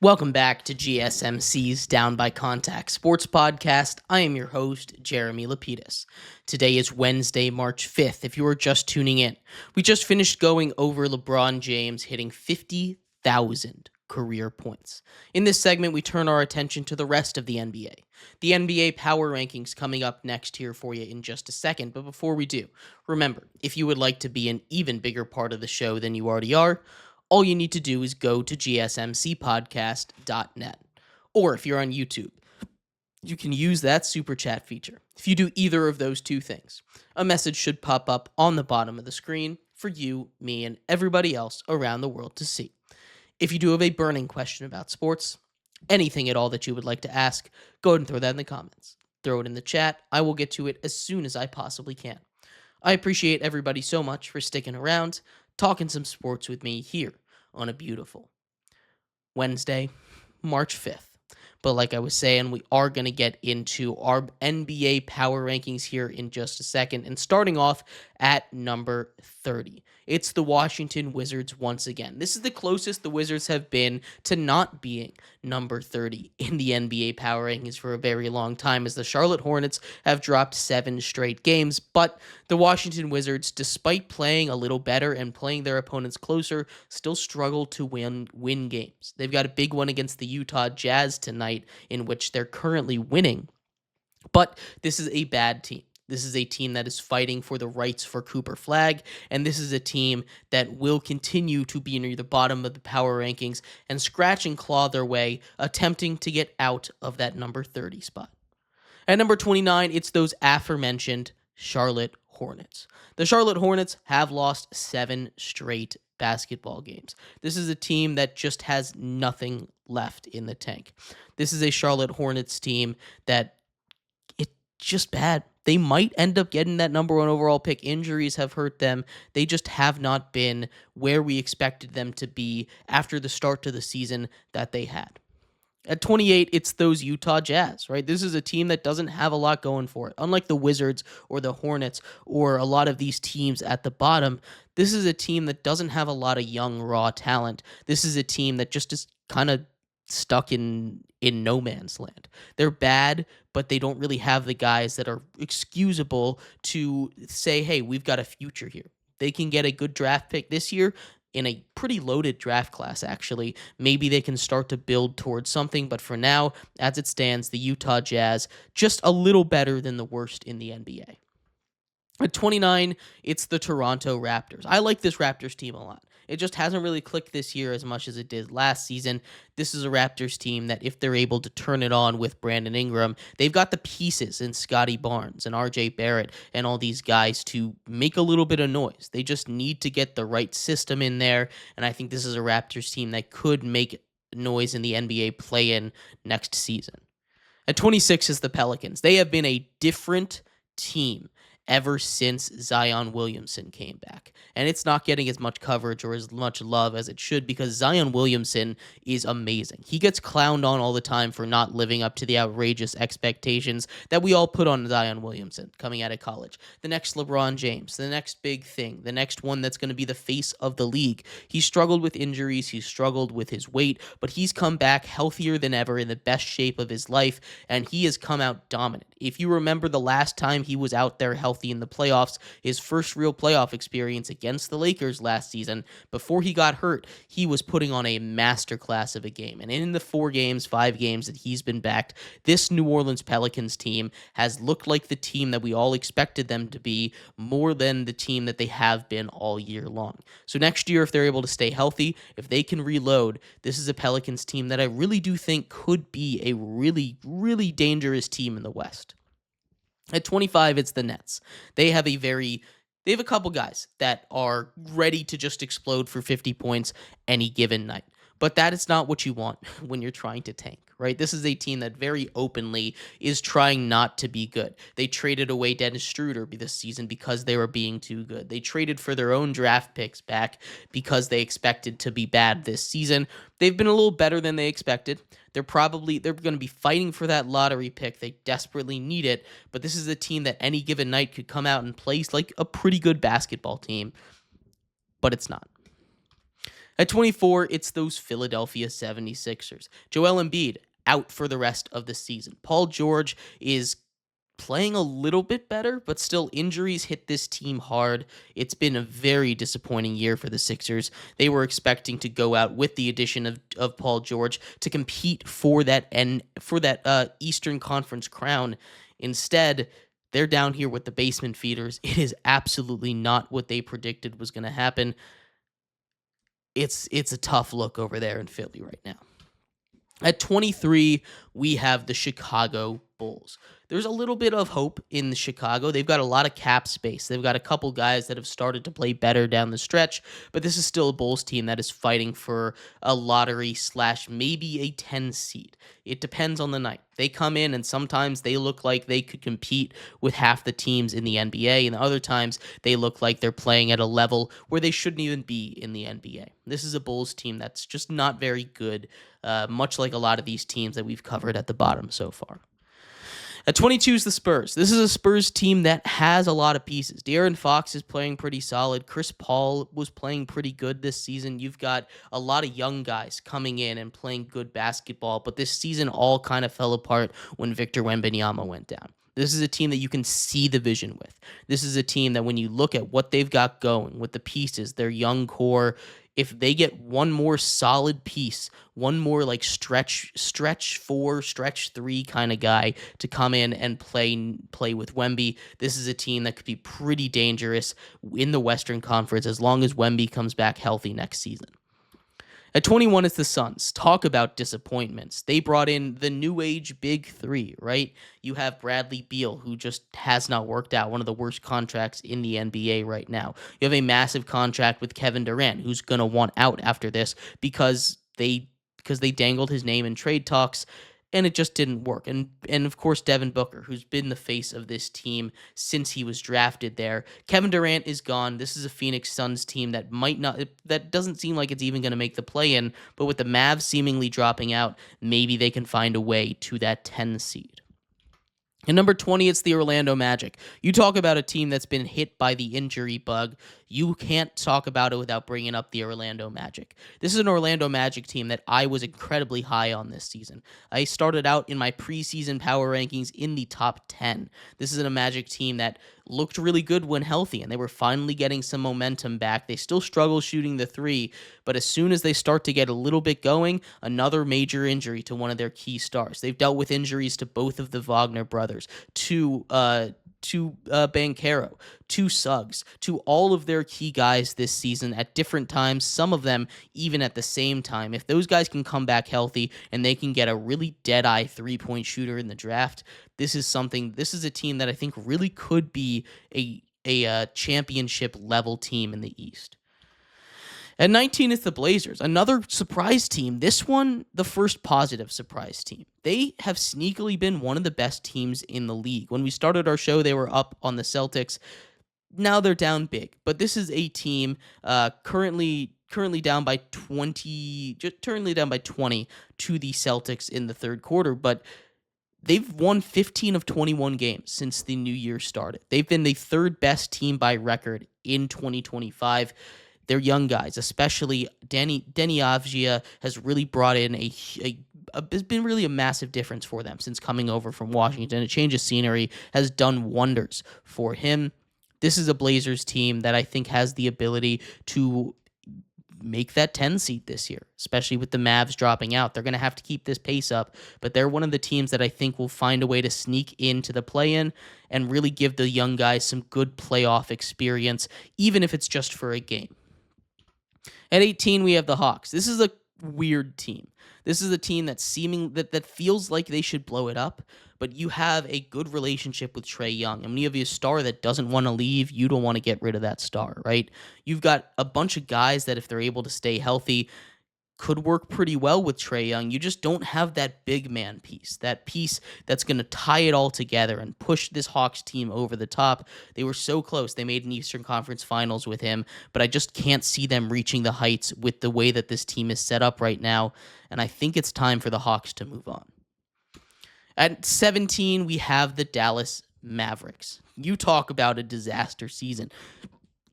Welcome back to GSMC's Down by Contact Sports Podcast. I am your host, Jeremy Lapidus. Today is Wednesday, March 5th, if you are just tuning in. We just finished going over LeBron James hitting 50,000 career points. In this segment, we turn our attention to the rest of the NBA. The NBA Power Rankings coming up next here for you in just a second, but before we do, remember, if you would like to be an even bigger part of the show than you already are, all you need to do is go to gsmcpodcast.net. Or if you're on YouTube, you can use that super chat feature. If you do either of those two things, a message should pop up on the bottom of the screen for you, me, and everybody else around the world to see. If you do have a burning question about sports, anything at all that you would like to ask, go ahead and throw that in the comments. Throw it in the chat. I will get to it as soon as I possibly can. I appreciate everybody so much for sticking around, talking some sports with me here on a beautiful Wednesday, March 5th. But like I was saying, we are going to get into our NBA power rankings here in just a second. And starting off at number 30, it's the Washington Wizards once again. This is the closest the Wizards have been to not being number 30 in the NBA power rankings for a very long time, as the Charlotte Hornets have dropped 7 straight games. But the Washington Wizards, despite playing a little better and playing their opponents closer, still struggle to win games. They've got a big one against the Utah Jazz tonight, in which they're currently winning. But this is a bad team. This is a team that is fighting for the rights for Cooper Flag, and this is a team that will continue to be near the bottom of the power rankings and scratch and claw their way, attempting to get out of that number 30 spot. At number 29, it's those aforementioned Charlotte Hornets. The Charlotte Hornets have lost 7 straight basketball games. This is a team that just has nothing left in the tank. This is a Charlotte Hornets team that it's just bad. They might end up getting that number 1 overall pick. Injuries have hurt them. They just have not been where we expected them to be after the start to the season that they had. At 28, it's those Utah Jazz, right? This is a team that doesn't have a lot going for it. Unlike the Wizards or the Hornets or a lot of these teams at the bottom, this is a team that doesn't have a lot of young, raw talent. This is a team that just is kind of stuck in no man's land. They're bad, but they don't really have the guys that are excusable to say, hey, we've got a future here. They can get a good draft pick this year in a pretty loaded draft class, actually. Maybe they can start to build towards something, but for now, as it stands, the Utah Jazz, just a little better than the worst in the NBA. At 29, it's the Toronto Raptors. I like this Raptors team a lot. It just hasn't really clicked this year as much as it did last season. This is a Raptors team that if they're able to turn it on with Brandon Ingram, they've got the pieces in Scotty Barnes and RJ Barrett and all these guys to make a little bit of noise. They just need to get the right system in there, and I think this is a Raptors team that could make noise in the NBA play-in next season. At 26 is the Pelicans. They have been a different team ever since Zion Williamson came back. And it's not getting as much coverage or as much love as it should because Zion Williamson is amazing. He gets clowned on all the time for not living up to the outrageous expectations that we all put on Zion Williamson coming out of college. The next LeBron James, the next big thing, the next one that's going to be the face of the league. He struggled with injuries, he struggled with his weight, but he's come back healthier than ever, in the best shape of his life, and he has come out dominant. If you remember the last time he was out there healthy in the playoffs, his first real playoff experience against the Lakers last season, before he got hurt, he was putting on a masterclass of a game. And in the 5 games that he's been back, this New Orleans Pelicans team has looked like the team that we all expected them to be, more than the team that they have been all year long. So next year, if they're able to stay healthy, if they can reload, this is a Pelicans team that I really do think could be a really, really dangerous team in the West. At 25, it's the Nets. They have a couple guys that are ready to just explode for 50 points any given night. But that is not what you want when you're trying to tank, right? This is a team that very openly is trying not to be good. They traded away Dennis Schroeder this season because they were being too good. They traded for their own draft picks back because they expected to be bad this season. They've been a little better than they expected. They're going to be fighting for that lottery pick. They desperately need it, but this is a team that any given night could come out and play like a pretty good basketball team, but it's not. At 24, it's those Philadelphia 76ers. Joel Embiid out for the rest of the season. Paul George is playing a little bit better, but still injuries hit this team hard. It's been a very disappointing year for the Sixers. They were expecting to go out with the addition of Paul George to compete for that Eastern Conference crown. Instead, they're down here with the basement feeders. It is absolutely not what they predicted was going to happen. It's a tough look over there in Philly right now. At 23, we have the Chicago Bulls. There's a little bit of hope in Chicago. They've got a lot of cap space. They've got a couple guys that have started to play better down the stretch, but this is still a Bulls team that is fighting for a lottery / maybe a 10 seed. It depends on the night. They come in and sometimes they look like they could compete with half the teams in the NBA, and other times they look like they're playing at a level where they shouldn't even be in the NBA. This is a Bulls team that's just not very good, much like a lot of these teams that we've covered at the bottom so far. At 22 is the Spurs. This is a Spurs team that has a lot of pieces. De'Aaron Fox is playing pretty solid. Chris Paul was playing pretty good this season. You've got a lot of young guys coming in and playing good basketball, but this season all kind of fell apart when Victor Wembanyama went down. This is a team that you can see the vision with. This is a team that when you look at what they've got going with the pieces, their young core, if they get one more solid piece, one more like stretch 4, stretch 3 kind of guy to come in and play with Wemby, this is a team that could be pretty dangerous in the Western Conference as long as Wemby comes back healthy next season. At 21, it's the Suns. Talk about disappointments. They brought in the new age big three, right? You have Bradley Beal, who just has not worked out, one of the worst contracts in the NBA right now. You have a massive contract with Kevin Durant, who's going to want out after this because they dangled his name in trade talks, and it just didn't work. And of course, Devin Booker, who's been the face of this team since he was drafted there. Kevin Durant is gone. This is a Phoenix Suns team that doesn't seem like it's even going to make the play-in, but with the Mavs seemingly dropping out, maybe they can find a way to that 10 seed. And number 20, it's the Orlando Magic. You talk about a team that's been hit by the injury bug. You can't talk about it without bringing up the Orlando Magic. This is an Orlando Magic team that I was incredibly high on this season. I started out in my preseason power rankings in the top 10. This is a Magic team that looked really good when healthy, and they were finally getting some momentum back. They still struggle shooting the three, but as soon as they start to get a little bit going, another major injury to one of their key stars. They've dealt with injuries to both of the Wagner brothers, to Banchero, to Suggs, to all of their key guys this season at different times, some of them even at the same time. If those guys can come back healthy and they can get a really dead-eye three-point shooter in the draft, this is a team that I think really could be a championship level team in the East. At 19, it's the Blazers, another surprise team. This one, the first positive surprise team. They have sneakily been one of the best teams in the league. When we started our show, they were up on the Celtics. Now they're down big, but this is a team currently down by 20, currently down by 20 to the Celtics in the third quarter, but they've won 15 of 21 games since the new year started. They've been the third best team by record in 2025. They're young guys, especially Deni Avdija has really brought in has been really a massive difference for them since coming over from Washington. A change of scenery has done wonders for him. This is a Blazers team that I think has the ability to make that 10 seed this year, especially with the Mavs dropping out. They're going to have to keep this pace up, but they're one of the teams that I think will find a way to sneak into the play-in and really give the young guys some good playoff experience, even if it's just for a game. At 18, we have the Hawks. This is a weird team. This is a team that feels like they should blow it up, but you have a good relationship with Trae Young. And when you have a star that doesn't want to leave, you don't want to get rid of that star, right? You've got a bunch of guys that if they're able to stay healthy, could work pretty well with Trae Young. You just don't have that big man piece, that piece that's going to tie it all together and push this Hawks team over the top. They were so close. They made an Eastern Conference Finals with him, but I just can't see them reaching the heights with the way that this team is set up right now, and I think it's time for the Hawks to move on. At 17, we have the Dallas Mavericks. You talk about a disaster season.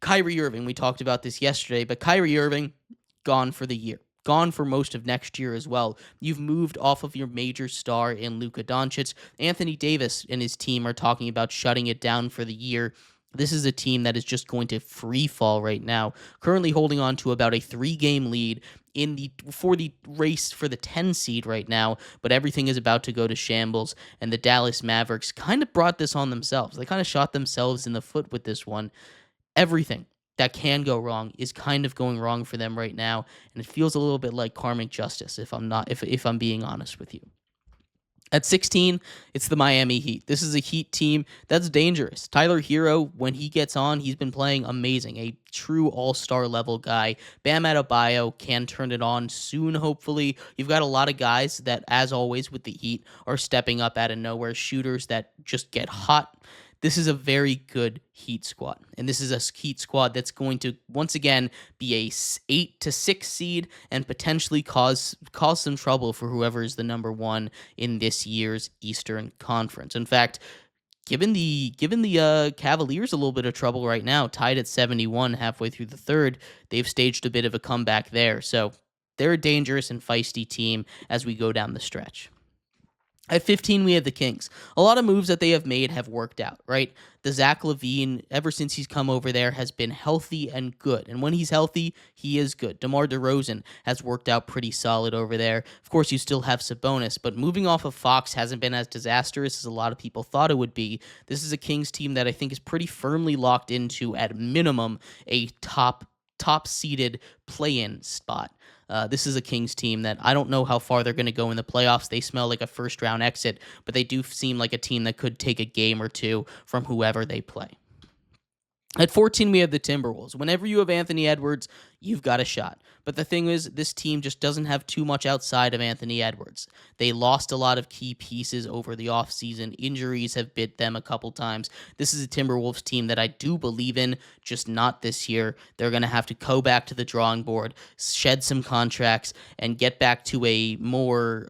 Kyrie Irving, we talked about this yesterday, but Kyrie Irving gone for the year. Gone for most of next year as well. You've moved off of your major star in Luka Doncic. Anthony Davis and his team are talking about shutting it down for the year. This is a team that is just going to free fall right now, currently holding on to about a 3-game lead for the race for the 10 seed right now, but everything is about to go to shambles, and the Dallas Mavericks kind of brought this on themselves. They kind of shot themselves in the foot with this one. Everything that can go wrong is kind of going wrong for them right now, and it feels a little bit like karmic justice if I'm being honest with you. At 16, it's the Miami Heat. This is a Heat team that's dangerous. Tyler Hero, when he gets on, he's been playing amazing. A true all-star level guy. Bam Adebayo can turn it on soon, hopefully. You've got a lot of guys that, as always with the Heat, are stepping up out of nowhere. Shooters that just get hot. This is a very good Heat squad, and this is a Heat squad that's going to once again be a 8 to 6 seed and potentially cause some trouble for whoever is the number 1 in this year's Eastern Conference. In fact, giving the Cavaliers a little bit of trouble right now, tied at 71 halfway through the third. They've staged a bit of a comeback there, so they're a dangerous and feisty team as we go down the stretch. At 15, we have the Kings. A lot of moves that they have made have worked out, right? The Zach LaVine, ever since he's come over there, has been healthy and good. And when he's healthy, he is good. DeMar DeRozan has worked out pretty solid over there. Of course, you still have Sabonis, but moving off of Fox hasn't been as disastrous as a lot of people thought it would be. This is a Kings team that I think is pretty firmly locked into, at minimum, a top-seeded play-in spot. This is a Kings team that I don't know how far they're going to go in the playoffs. They smell like a first-round exit, but they do seem like a team that could take a game or two from whoever they play. At 14, we have the Timberwolves. Whenever you have Anthony Edwards, you've got a shot. But the thing is, this team just doesn't have too much outside of Anthony Edwards. They lost a lot of key pieces over the offseason. Injuries have bit them a couple times. This is a Timberwolves team that I do believe in, just not this year. They're going to have to go back to the drawing board, shed some contracts, and get back to a more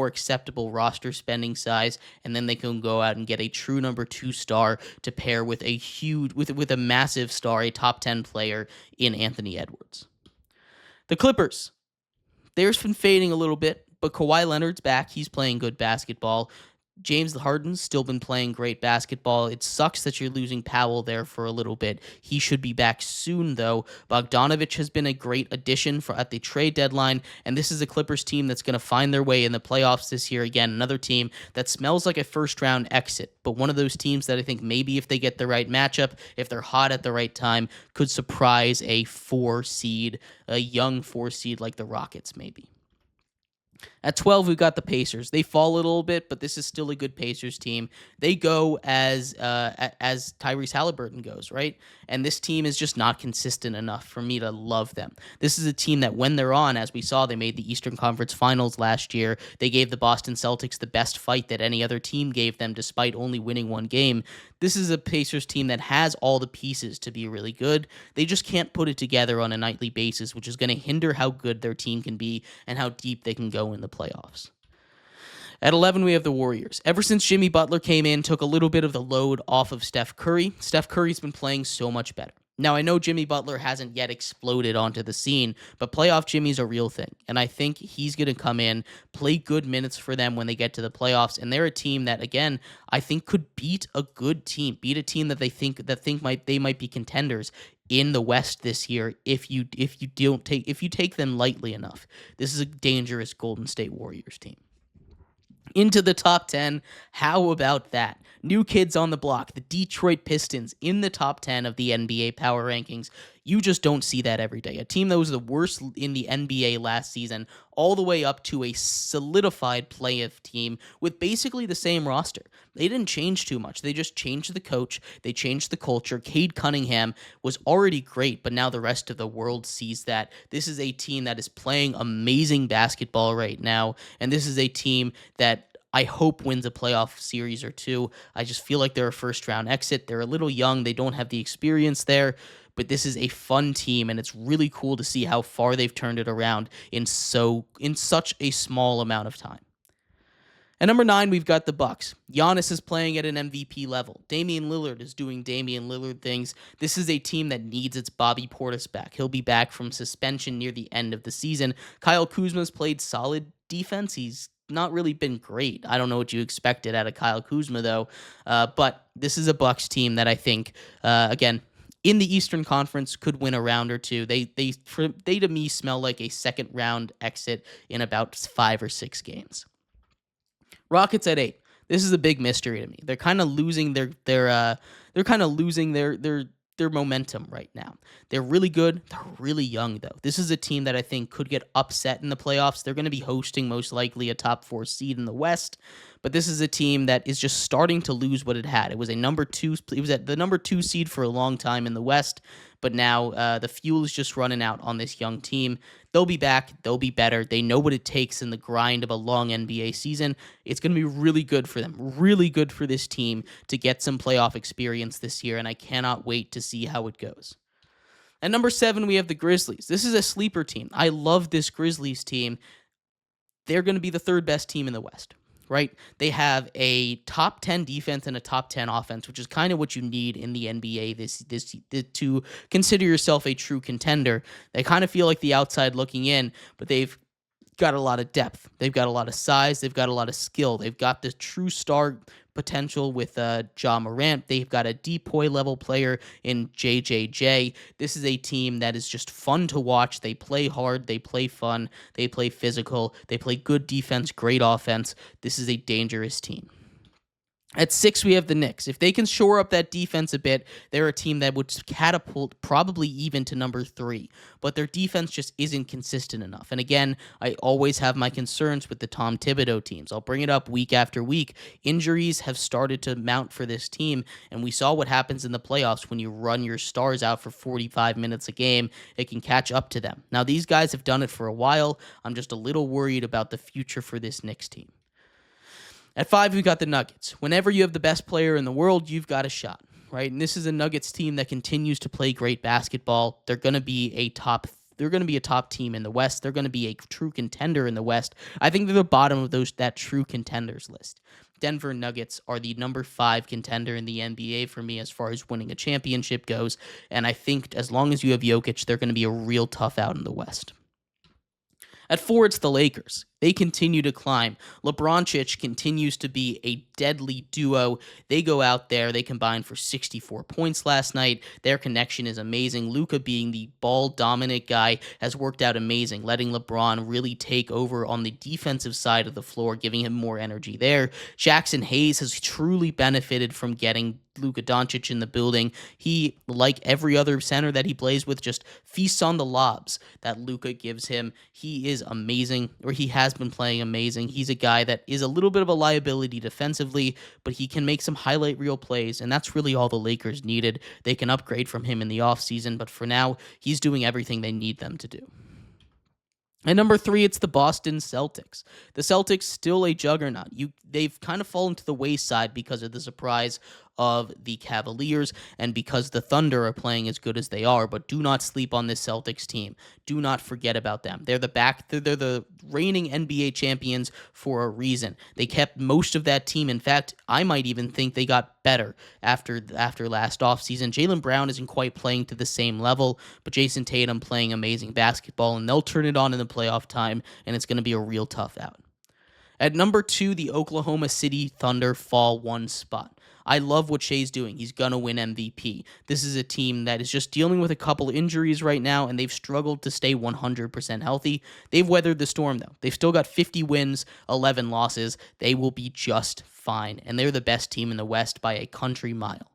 acceptable roster spending size, and then they can go out and get a true number 2 star to pair with a massive star, a top 10 player in Anthony Edwards. The Clippers, theirs been fading a little bit, but Kawhi Leonard's back. He's playing good basketball. James Harden's still been playing great basketball. It sucks that you're losing Powell there for a little bit. He should be back soon, though. Bogdanovich has been a great addition at the trade deadline, and this is a Clippers team that's going to find their way in the playoffs this year. Again, another team that smells like a first-round exit, but one of those teams that I think maybe if they get the right matchup, if they're hot at the right time, could surprise a young 4 seed like the Rockets maybe. At 12, we've got the Pacers. They fall a little bit, but this is still a good Pacers team. They go as Tyrese Halliburton goes, right? And this team is just not consistent enough for me to love them. This is a team that when they're on, as we saw, they made the Eastern Conference Finals last year. They gave the Boston Celtics the best fight that any other team gave them despite only winning 1 game. This is a Pacers team that has all the pieces to be really good. They just can't put it together on a nightly basis, which is going to hinder how good their team can be and how deep they can go in the playoffs. At 11, we have the Warriors. Ever since Jimmy Butler came in, took a little bit of the load off of Steph Curry. Steph Curry's been playing so much better. Now, I know Jimmy Butler hasn't yet exploded onto the scene, but playoff Jimmy's a real thing, and I think he's going to come in, play good minutes for them when they get to the playoffs, and they're a team that, again, I think could beat a good team, beat a team that they might be contenders in the West this year if you take them lightly enough. This is a dangerous Golden State Warriors team. Into the top 10, how about that? New kids on the block, the Detroit Pistons in the top 10 of the NBA power rankings. You just don't see that every day. A team that was the worst in the NBA last season, all the way up to a solidified playoff team with basically the same roster. They didn't change too much. They just changed the coach. They changed the culture. Cade Cunningham was already great, but now the rest of the world sees that. This is a team that is playing amazing basketball right now, and this is a team that I hope wins a playoff series or two. I just feel like they're a first-round exit. They're a little young. They don't have the experience there, but this is a fun team, and it's really cool to see how far they've turned it around in such a small amount of time. At number 9, we've got the Bucks. Giannis is playing at an MVP level. Damian Lillard is doing Damian Lillard things. This is a team that needs its Bobby Portis back. He'll be back from suspension near the end of the season. Kyle Kuzma's played solid defense. He's not really been great. I don't know what you expected out of Kyle Kuzma, though. But this is a Bucks team that I think, again, in the Eastern Conference could win a round or two. They to me smell like a second round exit in about 5 or 6 games. Rockets at 8. This is a big mystery to me. They're kind of losing their momentum right now. They're really good. They're really young, though. This is a team that I think could get upset in the playoffs. They're going to be hosting most likely a top 4 seed in the West, but this is a team that is just starting to lose what it had. It was at the number 2 seed for a long time in the West, but now the fuel is just running out on this young team. They'll be back. They'll be better. They know what it takes in the grind of a long NBA season. It's going to be really good for them, really good for this team to get some playoff experience this year, and I cannot wait to see how it goes. At number 7, we have the Grizzlies. This is a sleeper team. I love this Grizzlies team. They're going to be the 3rd best team in the West, right? They have a top 10 defense and a top 10 offense, which is kind of what you need in the NBA this to consider yourself a true contender. They kind of feel like the outside looking in, but they've got a lot of depth. They've got a lot of size. They've got a lot of skill. They've got the true star potential with Ja Morant. They've got a depoy level player in JJJ. This is a team that is just fun to watch. They play hard. They play fun. They play physical. They play good defense, great offense. This is a dangerous team. At 6, we have the Knicks. If they can shore up that defense a bit, they're a team that would catapult probably even to number 3. But their defense just isn't consistent enough. And again, I always have my concerns with the Tom Thibodeau teams. I'll bring it up week after week. Injuries have started to mount for this team, and we saw what happens in the playoffs when you run your stars out for 45 minutes a game. It can catch up to them. Now, these guys have done it for a while. I'm just a little worried about the future for this Knicks team. At 5, we've got the Nuggets. Whenever you have the best player in the world, you've got a shot, right? And this is a Nuggets team that continues to play great basketball. They're going to be a top team in the West. They're going to be a true contender in the West. I think they're the bottom of that true contenders list. Denver Nuggets are the number 5 contender in the NBA for me as far as winning a championship goes. And I think as long as you have Jokic, they're going to be a real tough out in the West. At 4, it's the Lakers. They continue to climb. LeBroncic continues to be a deadly duo. They go out there. They combined for 64 points last night. Their connection is amazing. Luka, being the ball-dominant guy, has worked out amazing, letting LeBron really take over on the defensive side of the floor, giving him more energy there. Jackson Hayes has truly benefited from getting Luka Doncic in the building. He, like every other center that he plays with, just feasts on the lobs that Luka gives him. He is amazing, or he has been playing amazing. He's a guy that is a little bit of a liability defensively, but he can make some highlight reel plays, and that's really all the Lakers needed. They can upgrade from him in the offseason, but for now, he's doing everything they need them to do. At number 3, it's the Boston Celtics. The Celtics, still a juggernaut. They've kind of fallen to the wayside because of the surprise of the Cavaliers and because the Thunder are playing as good as they are, but do not sleep on this Celtics team. Do not forget about them. They're the reigning NBA champions for a reason. They kept most of that team. In fact, I might even think they got better after last offseason. Jaylen Brown isn't quite playing to the same level, but Jason Tatum playing amazing basketball, and they'll turn it on in the playoff time, and it's going to be a real tough out. At number 2, the Oklahoma City Thunder fall 1 spot. I love what Shea's doing. He's going to win MVP. This is a team that is just dealing with a couple injuries right now, and they've struggled to stay 100% healthy. They've weathered the storm, though. They've still got 50 wins, 11 losses. They will be just fine, and they're the best team in the West by a country mile.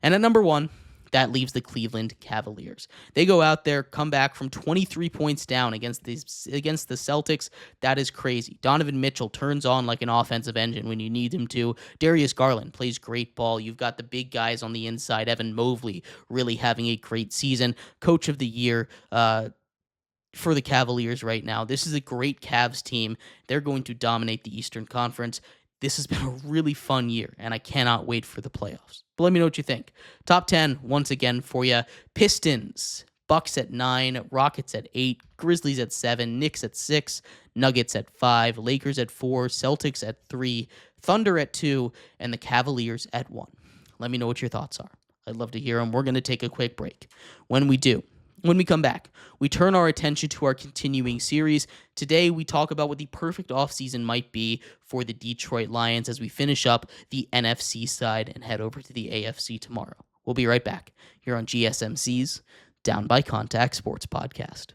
And at number 1, that leaves the Cleveland Cavaliers. They go out there, come back from 23 points down against the Celtics. That is crazy. Donovan Mitchell turns on like an offensive engine when you need him to. Darius Garland plays great ball. You've got the big guys on the inside. Evan Mobley really having a great season. Coach of the year for the Cavaliers right now. This is a great Cavs team. They're going to dominate the Eastern Conference. This has been a really fun year, and I cannot wait for the playoffs. But let me know what you think. Top 10, once again, for you. Pistons, Bucks at 9, Rockets at 8, Grizzlies at 7, Knicks at 6, Nuggets at 5, Lakers at 4, Celtics at 3, Thunder at 2, and the Cavaliers at 1. Let me know what your thoughts are. I'd love to hear them. We're going to take a quick break. When we come back, we turn our attention to our continuing series. Today, we talk about what the perfect offseason might be for the Detroit Lions as we finish up the NFC side and head over to the AFC tomorrow. We'll be right back here on GSMC's Down by Contact Sports Podcast.